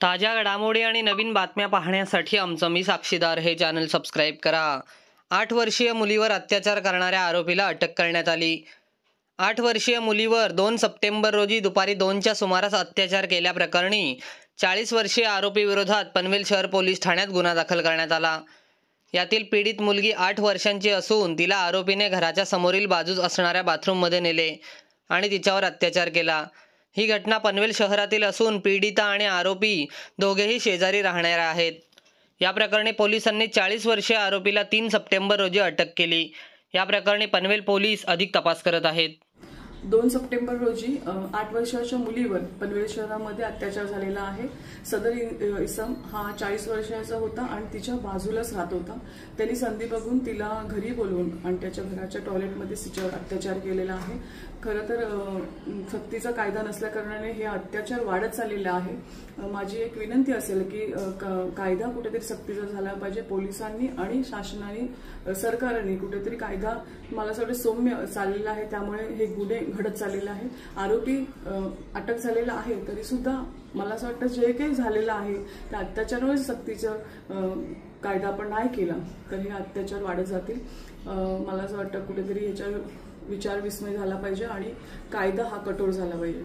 ताज्या घडामोडी आणि नवीन बातम्या पाहण्यासाठी आमचं मी साक्षीदार हे चॅनल सबस्क्राईब करा। 8 वर्षीय मुलीवर अत्याचार करणाऱ्या आरोपीला अटक करण्यात आली। 8 वर्षीय मुलीवर 2 सप्टेंबर रोजी दुपारी 2च्या सुमारास अत्याचार केल्याप्रकरणी 40 वर्षीय आरोपी विरोधात पनवेल शहर पोलीस ठाण्यात गुन्हा दाखल करण्यात आला। यातील पीडित मुलगी 8 वर्षांची असून तिला आरोपीने घराच्या समोरील बाजूस असणाऱ्या बाथरूममध्ये नेले आणि तिच्यावर अत्याचार केला। ही घटना पनवेल शहरातील असून पीडिता आणि आरोपी दोघेही शेजारी राहणारे आहेत। या प्रकरणी पोलिसांनी 40 वर्षीय आरोपीला 3 सप्टेंबर रोजी अटक केली। या प्रकरणी पनवेल पोलीस अधिक तपास करत आहेत। 2 सप्टेंबर रोजी 8 वर्षाच्या मुलीवर पनवेल शहरामध्ये अत्याचार झालेला आहे। सदर इसम हा 40 वर्षाचा होता आणि तिच्या बाजूलाच राहत होता। त्यांनी संधी बघून तिला घरी बोलवून आणि त्याच्या घराच्या टॉयलेटमध्ये तिच्यावर अत्याचार केलेला आहे। खरं तर सक्तीचा कायदा नसल्याकारणाने हे अत्याचार वाढत चाललेले आहे। माझी एक विनंती असेल की कायदा कुठेतरी सक्तीचा झाला पाहिजे। पोलिसांनी आणि शासनाने सरकारने कुठेतरी कायदा मला असं वाटतं सौम्य चाललेला आहे, त्यामुळे हे गुन्हे घडत चाललेला आहे। आरोपी अटक झालेला आहे तरी सुद्धा मला असं वाटतं जे काही झालेलं आहे त्या अत्याचारावर सक्तीचा कायदा आपण नाही केला तर हे अत्याचार वाढत जातील। मला असं वाटतं कुठेतरी ह्याच्यावर विचार विस्मय झाला पाहिजे आणि कायदा हा कठोर झाला पाहिजे।